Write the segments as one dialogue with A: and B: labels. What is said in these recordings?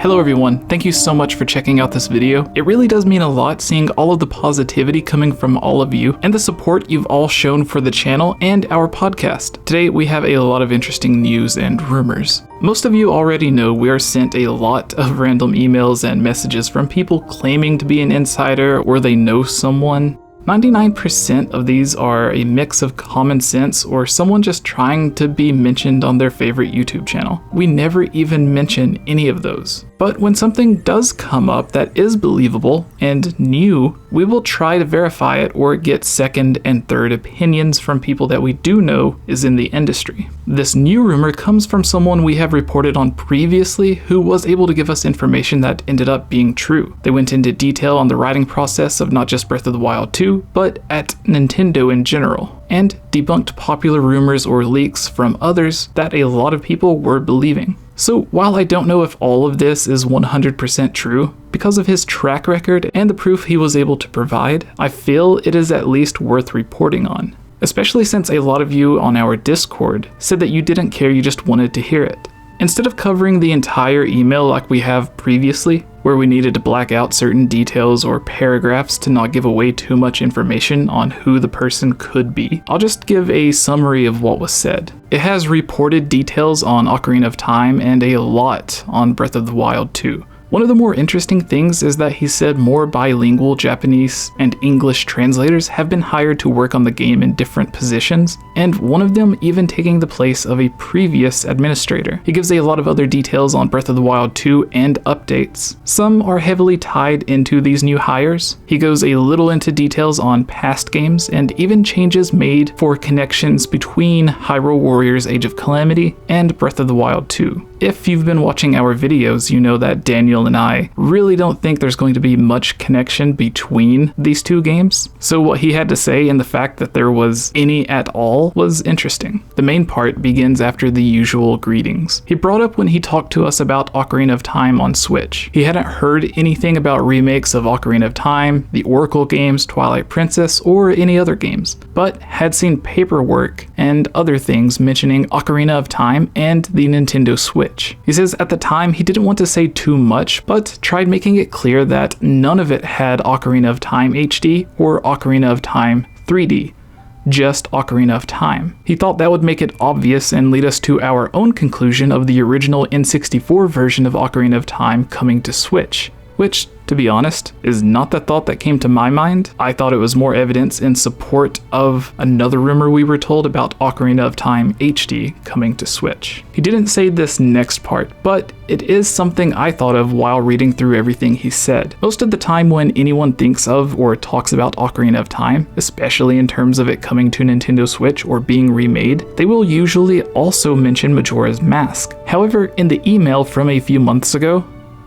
A: Hello everyone, thank you so much for checking out this video. It really does mean a lot seeing all of the positivity coming from all of you and the support you've all shown for the channel and our podcast. Today we have a lot of interesting news and rumors. Most of you already know we are sent a lot of random emails and messages from people claiming to be an insider or they know someone. 99% of these are a mix of common sense or someone just trying to be mentioned on their favorite YouTube channel. We never even mention any of those. But when something does come up that is believable and new, we will try to verify it or get second and third opinions from people that we do know is in the industry. This new rumor comes from someone we have reported on previously who was able to give us information that ended up being true. They went into detail on the writing process of not just Breath of the Wild 2, but at Nintendo in general, and debunked popular rumors or leaks from others that a lot of people were believing. So while I don't know if all of this is 100% true, because of his track record and the proof he was able to provide, I feel it is at least worth reporting on. Especially since a lot of you on our Discord said that you didn't care, you just wanted to hear it. Instead of covering the entire email like we have previously, where we needed to black out certain details or paragraphs to not give away too much information on who the person could be, I'll just give a summary of what was said. It has reported details on Ocarina of Time and a lot on Breath of the Wild 2. One of the more interesting things is that he said more bilingual Japanese and English translators have been hired to work on the game in different positions, and one of them even taking the place of a previous administrator. He gives a lot of other details on Breath of the Wild 2 and updates. Some are heavily tied into these new hires. He goes a little into details on past games and even changes made for connections between Hyrule Warriors Age of Calamity and Breath of the Wild 2. If you've been watching our videos, you know that Daniel and I really don't think there's going to be much connection between these two games. So what he had to say and the fact that there was any at all was interesting. The main part begins after the usual greetings. He brought up when he talked to us about Ocarina of Time on Switch. He hadn't heard anything about remakes of Ocarina of Time, the Oracle games, Twilight Princess, or any other games, but had seen paperwork and other things mentioning Ocarina of Time and the Nintendo Switch. He says at the time he didn't want to say too much, but tried making it clear that none of it had Ocarina of Time HD or Ocarina of Time 3D, just Ocarina of Time. He thought that would make it obvious and lead us to our own conclusion of the original N64 version of Ocarina of Time coming to Switch, which, to be honest, is not the thought that came to my mind. I thought it was more evidence in support of another rumor we were told about Ocarina of Time HD coming to Switch. He didn't say this next part, but it is something I thought of while reading through everything he said. Most of the time when anyone thinks of or talks about Ocarina of Time, especially in terms of it coming to Nintendo Switch or being remade, they will usually also mention Majora's Mask. However, in the email from a few months ago,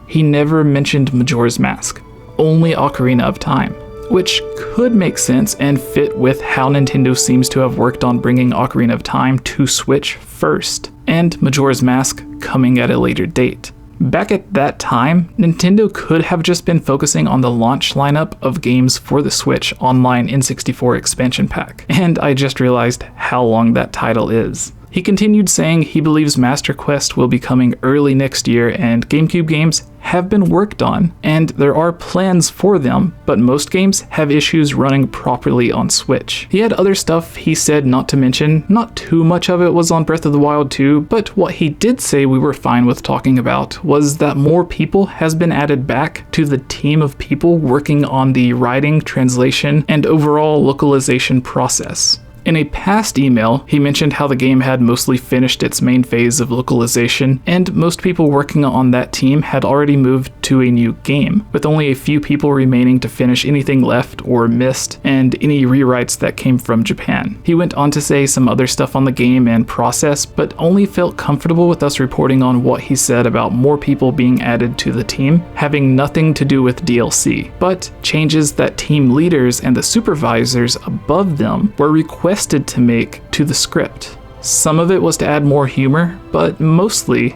A: he never mentioned Majora's Mask, only Ocarina of Time, which could make sense and fit with how Nintendo seems to have worked on bringing Ocarina of Time to Switch first, and Majora's Mask coming at a later date. Back at that time, Nintendo could have just been focusing on the launch lineup of games for the Switch Online N64 expansion pack, and I just realized how long that title is. He continued saying he believes Master Quest will be coming early next year and GameCube games have been worked on, and there are plans for them, but most games have issues running properly on Switch. He had other stuff he said not to mention. Not too much of it was on Breath of the Wild 2, but what he did say we were fine with talking about was that more people has been added back to the team of people working on the writing, translation, and overall localization process. In a past email, he mentioned how the game had mostly finished its main phase of localization, and most people working on that team had already moved to a new game, with only a few people remaining to finish anything left or missed, and any rewrites that came from Japan. He went on to say some other stuff on the game and process, but only felt comfortable with us reporting on what he said about more people being added to the team, having nothing to do with DLC, but changes that team leaders and the supervisors above them were requested to make to the script. Some of it was to add more humor, but mostly,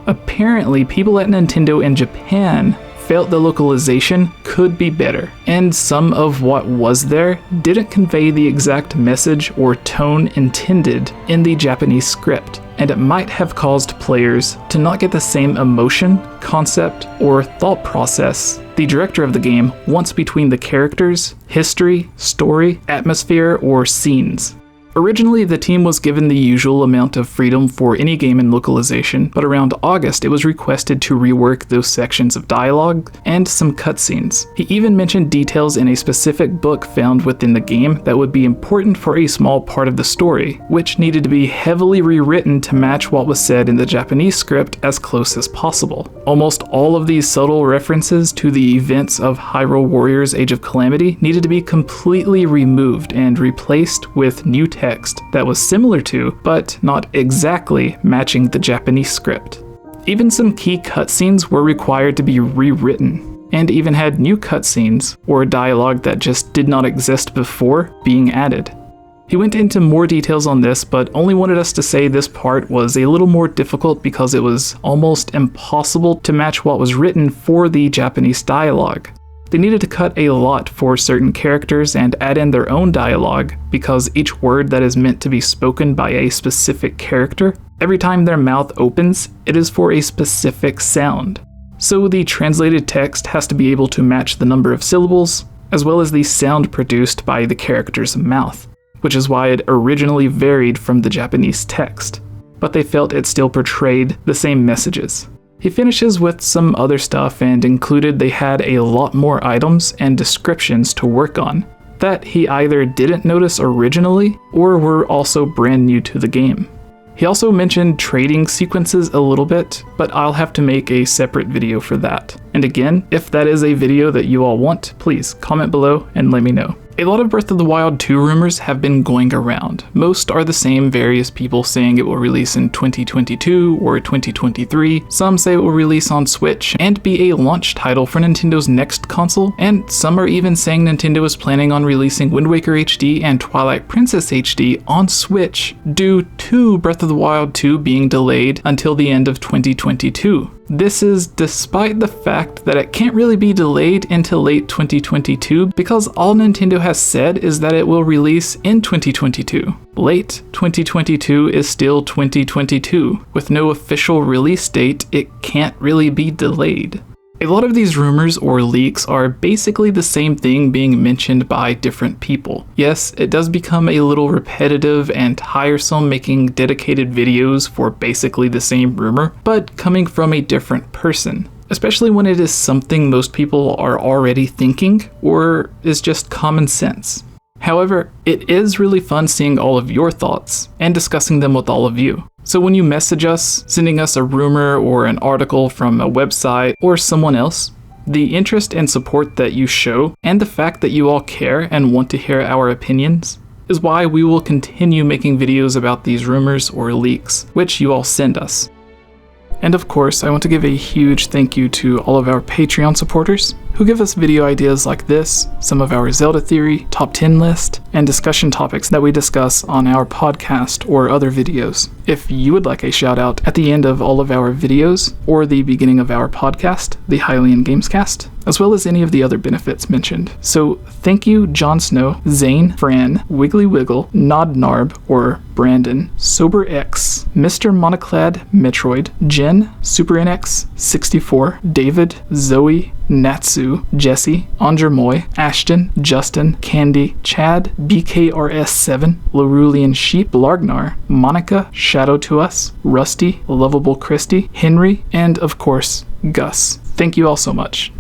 A: apparently people at Nintendo in Japan felt the localization could be better, and some of what was there didn't convey the exact message or tone intended in the Japanese script. and it might have caused players to not get the same emotion, concept, or thought process the director of the game wants between the characters, history, story, atmosphere, or scenes. Originally, the team was given the usual amount of freedom for any game in localization, but around August it was requested to rework those sections of dialogue and some cutscenes. He even mentioned details in a specific book found within the game that would be important for a small part of the story, which needed to be heavily rewritten to match what was said in the Japanese script as close as possible. Almost all of these subtle references to the events of Hyrule Warriors Age of Calamity needed to be completely removed and replaced with new text that was similar to, but not exactly matching the Japanese script. Even some key cutscenes were required to be rewritten, and even had new cutscenes, or dialogue that just did not exist before, being added. He went into more details on this, but only wanted us to say this part was a little more difficult because it was almost impossible to match what was written for the Japanese dialogue. They needed to cut a lot for certain characters and add in their own dialogue because each word that is meant to be spoken by a specific character, every time their mouth opens, it is for a specific sound. So the translated text has to be able to match the number of syllables, as well as the sound produced by the character's mouth, which is why it originally varied from the Japanese text, but they felt it still portrayed the same messages. He finishes with some other stuff and included they had a lot more items and descriptions to work on that he either didn't notice originally or were also brand new to the game. He also mentioned trading sequences a little bit, but I'll have to make a separate video for that. And again, if that is a video that you all want, please comment below and let me know. A lot of Breath of the Wild 2 rumors have been going around. Most are the same, various people saying it will release in 2022 or 2023. Some say it will release on Switch and be a launch title for Nintendo's next console, and some are even saying Nintendo is planning on releasing Wind Waker HD and Twilight Princess HD on Switch due to Breath of the Wild 2 being delayed until the end of 2022. This is despite the fact that it can't really be delayed into late 2022 because all Nintendo has said is that it will release in 2022. Late 2022 is still 2022. With no official release date, it can't really be delayed. A lot of these rumors or leaks are basically the same thing being mentioned by different people. Yes, it does become a little repetitive and tiresome making dedicated videos for basically the same rumor, but coming from a different person, especially when it is something most people are already thinking or is just common sense. However, it is really fun seeing all of your thoughts and discussing them with all of you. So when you message us, sending us a rumor or an article from a website or someone else, the interest and support that you show and the fact that you all care and want to hear our opinions is why we will continue making videos about these rumors or leaks, which you all send us. And of course, I want to give a huge thank you to all of our Patreon supporters who give us video ideas like this, some of our Zelda theory, top 10 list, and discussion topics that we discuss on our podcast or other videos. If you would like a shout out at the end of all of our videos or the beginning of our podcast, the Hylian Gamescast, as well as any of the other benefits mentioned. So thank you Jon Snow, ZAIN, FRAN, WIGGLYWIGGLE, NORNARB or Brandon, SOBERX, Mr. MONOCLED, METROID, Jen, SuperNX64, David, Zoe, Natsu, Jesse, Andremoy, Ashton, Justin, Candy, Chad, BKRS7, Larulian Sheep, Largnar, Monica, Shadow to Us, Rusty, Lovable Christy, Henry, and of course, Gus. Thank you all so much.